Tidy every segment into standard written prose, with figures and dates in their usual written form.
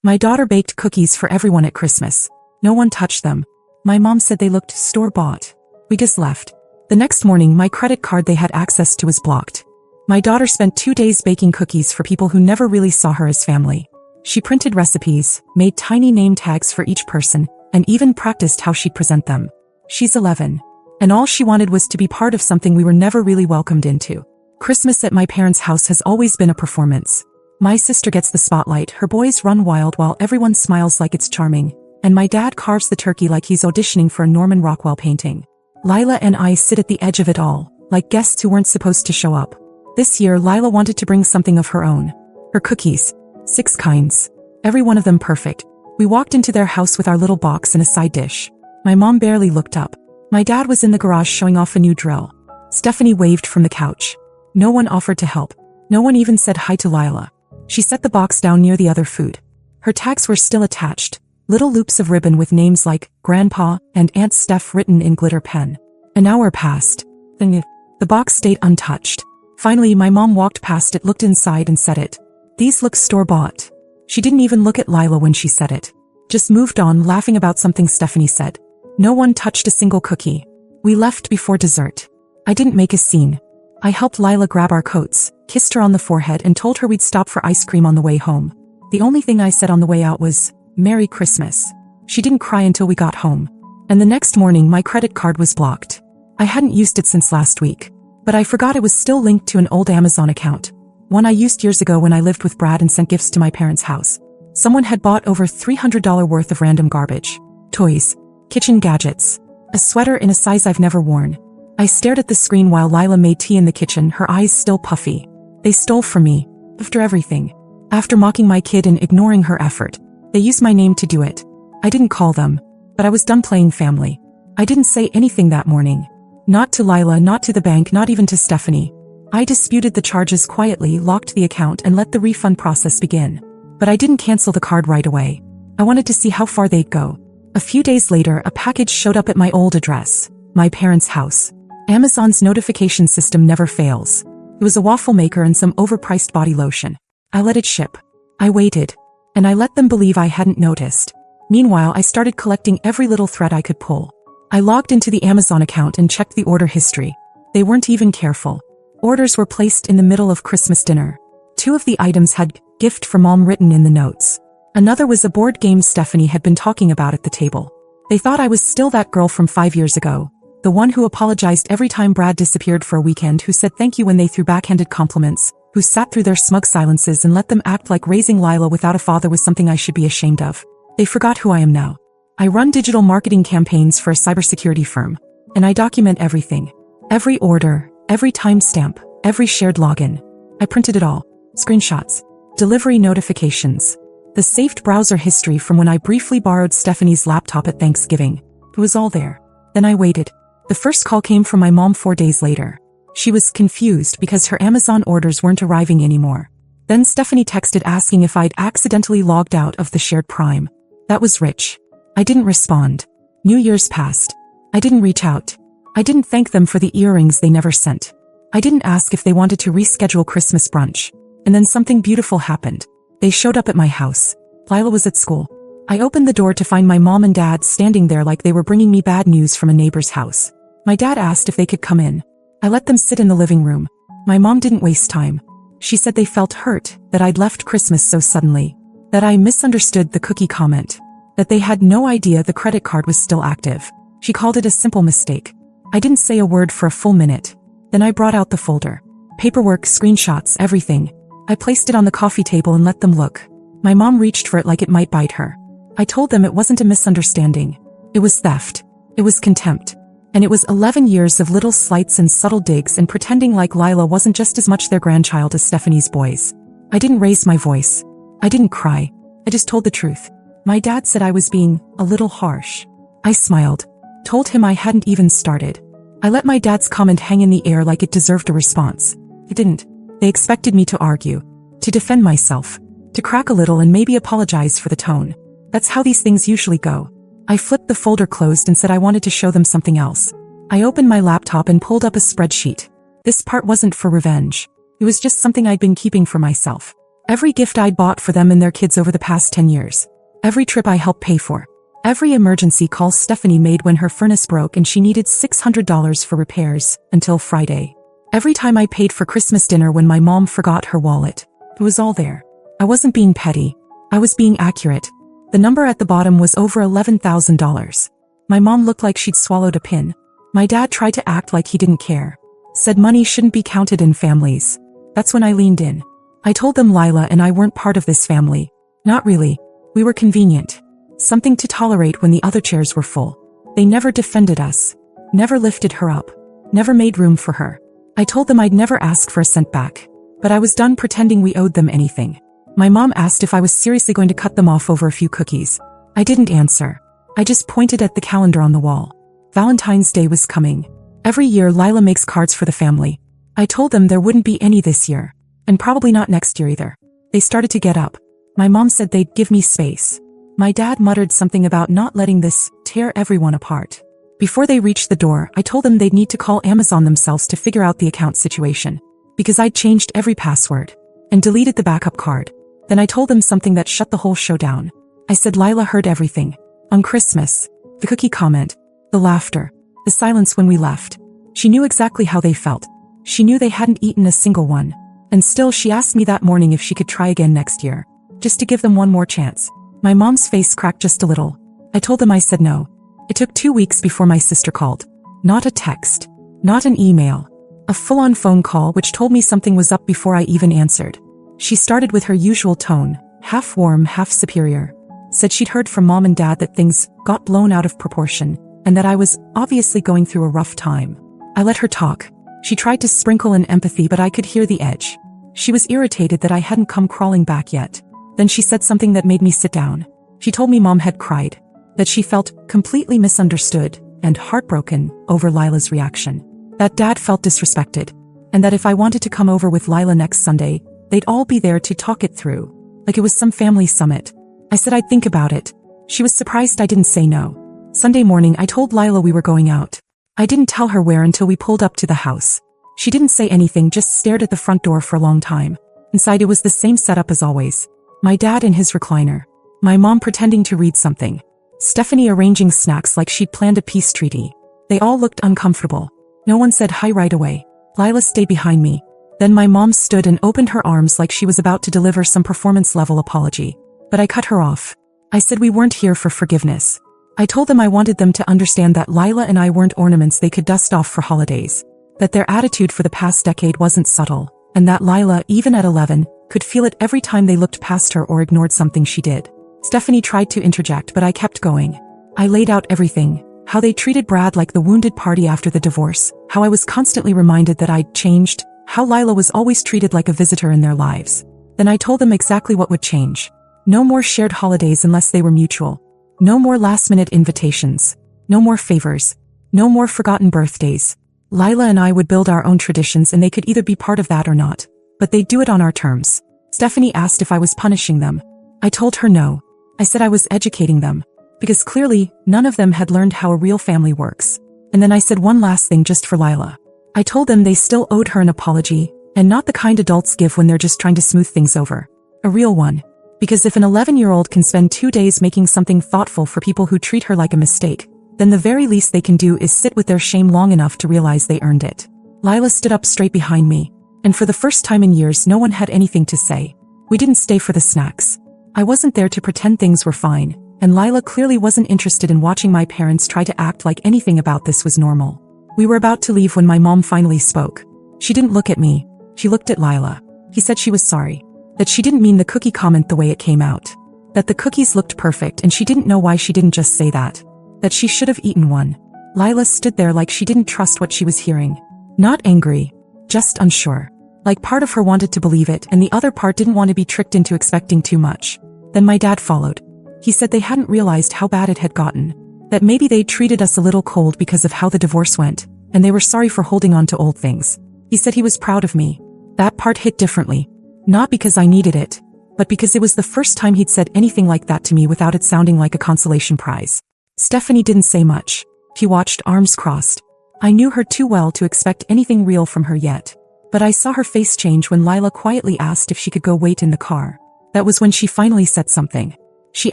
My daughter baked cookies for everyone at Christmas. No one touched them. My mom said they looked store-bought. We just left. The next morning, my credit card they had access to was blocked. My daughter spent 2 days baking cookies for people who never really saw her as family. She printed recipes, made tiny name tags for each person, and even practiced how she'd present them. She's 11. And all she wanted was to be part of something we were never really welcomed into. Christmas at my parents' house has always been a performance. My sister gets the spotlight, her boys run wild while everyone smiles like it's charming, and my dad carves the turkey like he's auditioning for a Norman Rockwell painting. Lila and I sit at the edge of it all, like guests who weren't supposed to show up. This year, Lila wanted to bring something of her own. Her cookies. 6 kinds. Every one of them perfect. We walked into their house with our little box and a side dish. My mom barely looked up. My dad was in the garage showing off a new drill. Stephanie waved from the couch. No one offered to help. No one even said hi to Lila. She set the box down near the other food. Her tags were still attached. Little loops of ribbon with names like Grandpa and Aunt Steph written in glitter pen. An hour passed. Then the box stayed untouched. Finally, my mom walked past it, looked inside and said it. These look store-bought. She didn't even look at Lila when she said it. Just moved on, laughing about something Stephanie said. No one touched a single cookie. We left before dessert. I didn't make a scene. I helped Lila grab our coats, kissed her on the forehead and told her we'd stop for ice cream on the way home. The only thing I said on the way out was, "Merry Christmas." She didn't cry until we got home. And the next morning my credit card was blocked. I hadn't used it since last week. But I forgot it was still linked to an old Amazon account. One I used years ago when I lived with Brad and sent gifts to my parents' house. Someone had bought over $300 worth of random garbage. Toys. Kitchen gadgets. A sweater in a size I've never worn. I stared at the screen while Lila made tea in the kitchen, her eyes still puffy. They stole from me. After everything. After mocking my kid and ignoring her effort. They used my name to do it. I didn't call them. But I was done playing family. I didn't say anything that morning. Not to Lila, not to the bank, not even to Stephanie. I disputed the charges quietly, locked the account and let the refund process begin. But I didn't cancel the card right away. I wanted to see how far they'd go. A few days later, a package showed up at my old address. My parents' house. Amazon's notification system never fails. It was a waffle maker and some overpriced body lotion. I let it ship. I waited. And I let them believe I hadn't noticed. Meanwhile, I started collecting every little thread I could pull. I logged into the Amazon account and checked the order history. They weren't even careful. Orders were placed in the middle of Christmas dinner. 2 of the items had "gift for mom" written in the notes. Another was a board game Stephanie had been talking about at the table. They thought I was still that girl from 5 years ago. The one who apologized every time Brad disappeared for a weekend, who said thank you when they threw backhanded compliments, who sat through their smug silences and let them act like raising Lila without a father was something I should be ashamed of. They forgot who I am now. I run digital marketing campaigns for a cybersecurity firm. And I document everything. Every order, every timestamp, every shared login. I printed it all. Screenshots. Delivery notifications. The saved browser history from when I briefly borrowed Stephanie's laptop at Thanksgiving. It was all there. Then I waited. The first call came from my mom 4 days later. She was confused because her Amazon orders weren't arriving anymore. Then Stephanie texted asking if I'd accidentally logged out of the shared Prime. That was rich. I didn't respond. New Year's passed. I didn't reach out. I didn't thank them for the earrings they never sent. I didn't ask if they wanted to reschedule Christmas brunch. And then something beautiful happened. They showed up at my house. Lila was at school. I opened the door to find my mom and dad standing there like they were bringing me bad news from a neighbor's house. My dad asked if they could come in. I let them sit in the living room. My mom didn't waste time. She said they felt hurt that I'd left Christmas so suddenly. That I misunderstood the cookie comment. That they had no idea the credit card was still active. She called it a simple mistake. I didn't say a word for a full minute. Then I brought out the folder. Paperwork, screenshots, everything. I placed it on the coffee table and let them look. My mom reached for it like it might bite her. I told them it wasn't a misunderstanding. It was theft. It was contempt. And it was 11 years of little slights and subtle digs and pretending like Lila wasn't just as much their grandchild as Stephanie's boys. I didn't raise my voice. I didn't cry. I just told the truth. My dad said I was being a little harsh. I smiled. Told him I hadn't even started. I let my dad's comment hang in the air like it deserved a response. It didn't. They expected me to argue. To defend myself. To crack a little and maybe apologize for the tone. That's how these things usually go. I flipped the folder closed and said I wanted to show them something else. I opened my laptop and pulled up a spreadsheet. This part wasn't for revenge. It was just something I'd been keeping for myself. I opened my laptop and pulled up a spreadsheet. This part wasn't for revenge. It was just something I'd been keeping for myself. Every gift I'd bought for them and their kids over the past 10 years. Every trip I helped pay for. Every emergency call Stephanie made when her furnace broke and she needed $600 for repairs, until Friday. Every time I paid for Christmas dinner when my mom forgot her wallet. It was all there. I wasn't being petty. I was being accurate. The number at the bottom was over $11,000. My mom looked like she'd swallowed a pin. My dad tried to act like he didn't care. Said money shouldn't be counted in families. That's when I leaned in. I told them Lila and I weren't part of this family. Not really. We were convenient. Something to tolerate when the other chairs were full. They never defended us. Never lifted her up. Never made room for her. I told them I'd never ask for a cent back. But I was done pretending we owed them anything. My mom asked if I was seriously going to cut them off over a few cookies. I didn't answer. I just pointed at the calendar on the wall. Valentine's Day was coming. Every year Lila makes cards for the family. I told them there wouldn't be any this year. And probably not next year either. They started to get up. My mom said they'd give me space. My dad muttered something about not letting this tear everyone apart. Before they reached the door, I told them they'd need to call Amazon themselves to figure out the account situation. Because I'd changed every password. And deleted the backup card. Then I told them something that shut the whole show down. I said Lila heard everything. On Christmas. The cookie comment. The laughter. The silence when we left. She knew exactly how they felt. She knew they hadn't eaten a single one. And still she asked me that morning if she could try again next year. Just to give them one more chance. My mom's face cracked just a little. I told them I said no. It took 2 weeks before my sister called. Not a text. Not an email. A full-on phone call which told me something was up before I even answered. She started with her usual tone, half warm, half superior. Said she'd heard from mom and dad that things got blown out of proportion, and that I was obviously going through a rough time. I let her talk. She tried to sprinkle in empathy, but I could hear the edge. She was irritated that I hadn't come crawling back yet. Then she said something that made me sit down. She told me mom had cried. That she felt completely misunderstood and heartbroken over Lila's reaction. That dad felt disrespected. And that if I wanted to come over with Lila next Sunday, they'd all be there to talk it through. Like it was some family summit. I said I'd think about it. She was surprised I didn't say no. Sunday morning I told Lila we were going out. I didn't tell her where until we pulled up to the house. She didn't say anything, just stared at the front door for a long time. Inside it was the same setup as always. My dad in his recliner. My mom pretending to read something. Stephanie arranging snacks like she'd planned a peace treaty. They all looked uncomfortable. No one said hi right away. Lila stayed behind me. Then my mom stood and opened her arms like she was about to deliver some performance-level apology. But I cut her off. I said we weren't here for forgiveness. I told them I wanted them to understand that Lila and I weren't ornaments they could dust off for holidays. That their attitude for the past decade wasn't subtle. And that Lila, even at 11, could feel it every time they looked past her or ignored something she did. Stephanie tried to interject, but I kept going. I laid out everything. How they treated Brad like the wounded party after the divorce. How I was constantly reminded that I'd changed. How Lila was always treated like a visitor in their lives. Then I told them exactly what would change. No more shared holidays unless they were mutual. No more last-minute invitations. No more favors. No more forgotten birthdays. Lila and I would build our own traditions and they could either be part of that or not. But they'd do it on our terms. Stephanie asked if I was punishing them. I told her no. I said I was educating them. Because clearly, none of them had learned how a real family works. And then I said one last thing just for Lila. I told them they still owed her an apology, and not the kind adults give when they're just trying to smooth things over. A real one. Because if an 11-year-old can spend 2 days making something thoughtful for people who treat her like a mistake, then the very least they can do is sit with their shame long enough to realize they earned it. Lila stood up straight behind me, and for the first time in years no one had anything to say. We didn't stay for the snacks. I wasn't there to pretend things were fine, and Lila clearly wasn't interested in watching my parents try to act like anything about this was normal. We were about to leave when my mom finally spoke. She didn't look at me. She looked at Lila. He said she was sorry. That she didn't mean the cookie comment the way it came out. That the cookies looked perfect and she didn't know why she didn't just say that. That she should have eaten one. Lila stood there like she didn't trust what she was hearing. Not angry. Just unsure. Like part of her wanted to believe it and the other part didn't want to be tricked into expecting too much. Then my dad followed. He said they hadn't realized how bad it had gotten. That maybe they treated us a little cold because of how the divorce went, and they were sorry for holding on to old things. He said he was proud of me. That part hit differently. Not because I needed it, but because it was the first time he'd said anything like that to me without it sounding like a consolation prize. Stephanie didn't say much. She watched, arms crossed. I knew her too well to expect anything real from her yet. But I saw her face change when Lila quietly asked if she could go wait in the car. That was when she finally said something. She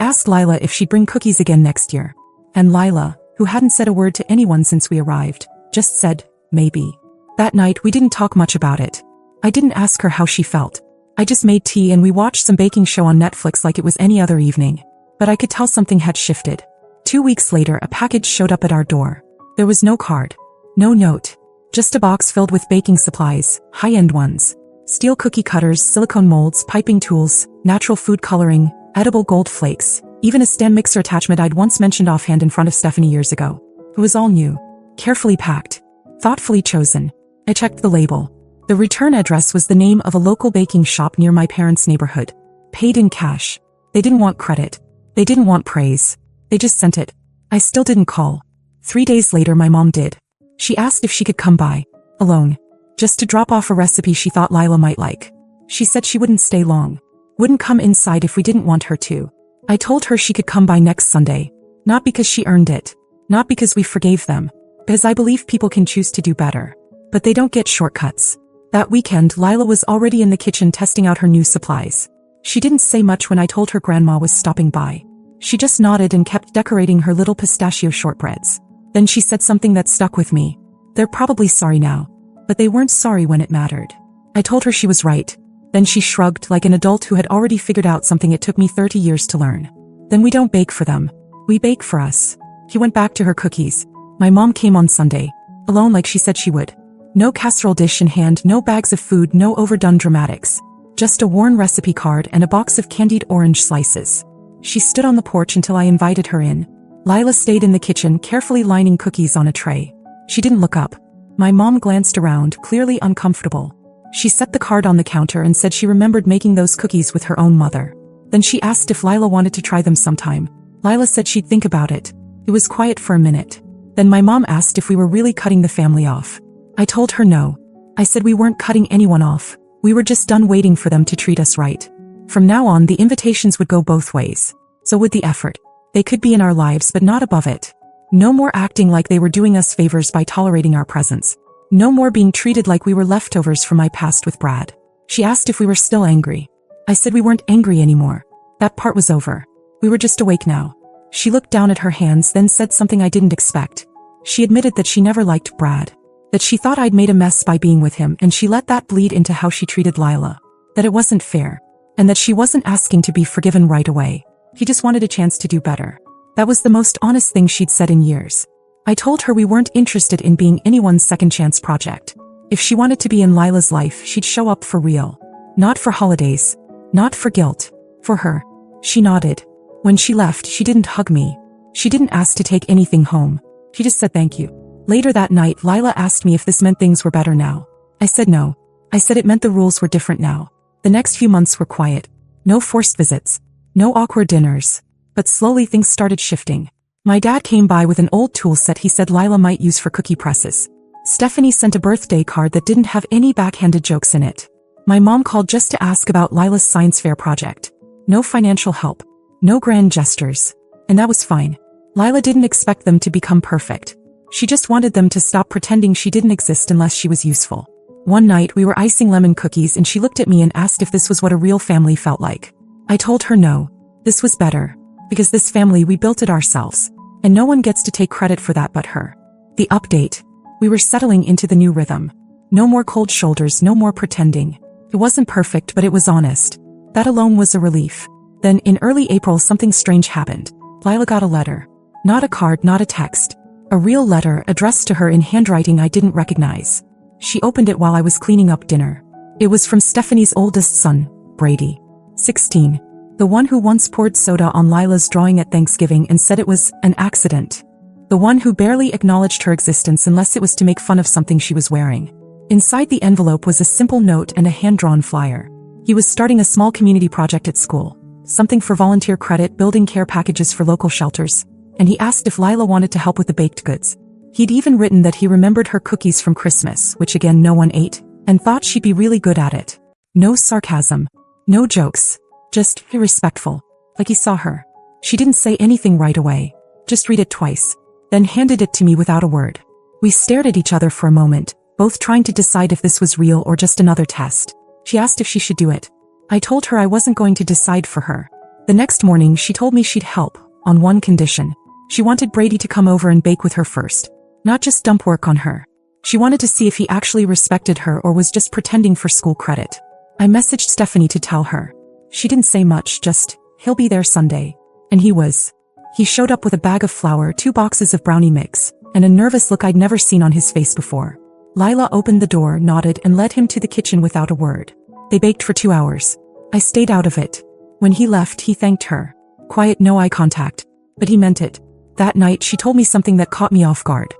asked Lila if she'd bring cookies again next year. And Lila, who hadn't said a word to anyone since we arrived, just said, maybe. That night we didn't talk much about it. I didn't ask her how she felt. I just made tea and we watched some baking show on Netflix like it was any other evening. But I could tell something had shifted. 2 weeks later a package showed up at our door. There was no card. No note. Just a box filled with baking supplies, high-end ones. Steel cookie cutters, silicone molds, piping tools, natural food coloring, edible gold flakes, even a stand mixer attachment I'd once mentioned offhand in front of Stephanie years ago. It was all new. Carefully packed. Thoughtfully chosen. I checked the label. The return address was the name of a local baking shop near my parents' neighborhood. Paid in cash. They didn't want credit. They didn't want praise. They just sent it. I still didn't call. 3 days later my mom did. She asked if she could come by, alone, just to drop off a recipe she thought Lila might like. She said she wouldn't stay long. Wouldn't come inside if we didn't want her to. I told her she could come by next Sunday. Not because she earned it. Not because we forgave them. Because I believe people can choose to do better. But they don't get shortcuts. That weekend Lila was already in the kitchen testing out her new supplies. She didn't say much when I told her grandma was stopping by. She just nodded and kept decorating her little pistachio shortbreads. Then she said something that stuck with me. They're probably sorry now. But they weren't sorry when it mattered. I told her she was right. Then she shrugged like an adult who had already figured out something it took me 30 years to learn. Then we don't bake for them. We bake for us. She went back to her cookies. My mom came on Sunday. Alone like she said she would. No casserole dish in hand, no bags of food, no overdone dramatics. Just a worn recipe card and a box of candied orange slices. She stood on the porch until I invited her in. Lila stayed in the kitchen, carefully lining cookies on a tray. She didn't look up. My mom glanced around, clearly uncomfortable. She set the card on the counter and said she remembered making those cookies with her own mother. Then she asked if Lila wanted to try them sometime. Lila said she'd think about it. It was quiet for a minute. Then my mom asked if we were really cutting the family off. I told her no. I said we weren't cutting anyone off. We were just done waiting for them to treat us right. From now on the invitations would go both ways. So would the effort. They could be in our lives but not above it. No more acting like they were doing us favors by tolerating our presence. No more being treated like we were leftovers from my past with Brad. She asked if we were still angry. I said we weren't angry anymore. That part was over. We were just awake now. She looked down at her hands, then said something I didn't expect. She admitted that she never liked Brad. That she thought I'd made a mess by being with him, and she let that bleed into how she treated Lila. That it wasn't fair. And that she wasn't asking to be forgiven right away. He just wanted a chance to do better. That was the most honest thing she'd said in years. I told her we weren't interested in being anyone's second chance project. If she wanted to be in Lila's life, she'd show up for real. Not for holidays. Not for guilt. For her. She nodded. When she left, she didn't hug me. She didn't ask to take anything home. She just said thank you. Later that night, Lila asked me if this meant things were better now. I said no. I said it meant the rules were different now. The next few months were quiet. No forced visits. No awkward dinners. But slowly things started shifting. My dad came by with an old tool set he said Lila might use for cookie presses. Stephanie sent a birthday card that didn't have any backhanded jokes in it. My mom called just to ask about Lila's science fair project. No financial help. No grand gestures. And that was fine. Lila didn't expect them to become perfect. She just wanted them to stop pretending she didn't exist unless she was useful. One night we were icing lemon cookies and she looked at me and asked if this was what a real family felt like. I told her no. This was better. Because this family, we built it ourselves. And no one gets to take credit for that but her. The update. We were settling into the new rhythm. No more cold shoulders, no more pretending. It wasn't perfect but it was honest. That alone was a relief. Then in early April something strange happened. Lila got a letter. Not a card, not a text. A real letter addressed to her in handwriting I didn't recognize. She opened it while I was cleaning up dinner. It was from Stephanie's oldest son, Brady. 16. The one who once poured soda on Lila's drawing at Thanksgiving and said it was an accident. The one who barely acknowledged her existence unless it was to make fun of something she was wearing. Inside the envelope was a simple note and a hand-drawn flyer. He was starting a small community project at school. Something for volunteer credit, building care packages for local shelters. And he asked if Lila wanted to help with the baked goods. He'd even written that he remembered her cookies from Christmas, which again no one ate, and thought she'd be really good at it. No sarcasm. No jokes. Just respectful. Like he saw her. She didn't say anything right away. Just read it twice. Then handed it to me without a word. We stared at each other for a moment, both trying to decide if this was real or just another test. She asked if she should do it. I told her I wasn't going to decide for her. The next morning she told me she'd help, on one condition. She wanted Brady to come over and bake with her first. Not just dump work on her. She wanted to see if he actually respected her or was just pretending for school credit. I messaged Stephanie to tell her. She didn't say much, just, he'll be there Sunday. And he was. He showed up with a bag of flour, 2 boxes of brownie mix, and a nervous look I'd never seen on his face before. Lila opened the door, nodded, and led him to the kitchen without a word. They baked for 2 hours. I stayed out of it. When he left, he thanked her. Quiet, no eye contact. But he meant it. That night, she told me something that caught me off guard.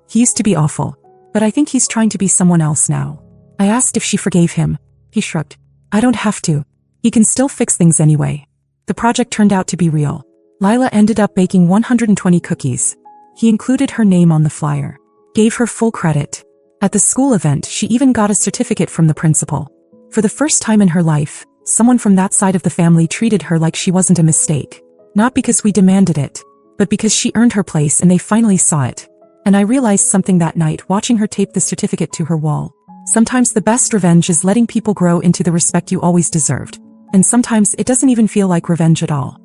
He used to be awful. But I think he's trying to be someone else now. I asked if she forgave him. He shrugged. I don't have to. He can still fix things anyway. The project turned out to be real. Lila ended up baking 120 cookies. He included her name on the flyer. Gave her full credit. At the school event, she even got a certificate from the principal. For the first time in her life, someone from that side of the family treated her like she wasn't a mistake. Not because we demanded it, but because she earned her place and they finally saw it. And I realized something that night watching her tape the certificate to her wall. Sometimes the best revenge is letting people grow into the respect you always deserved. And sometimes it doesn't even feel like revenge at all.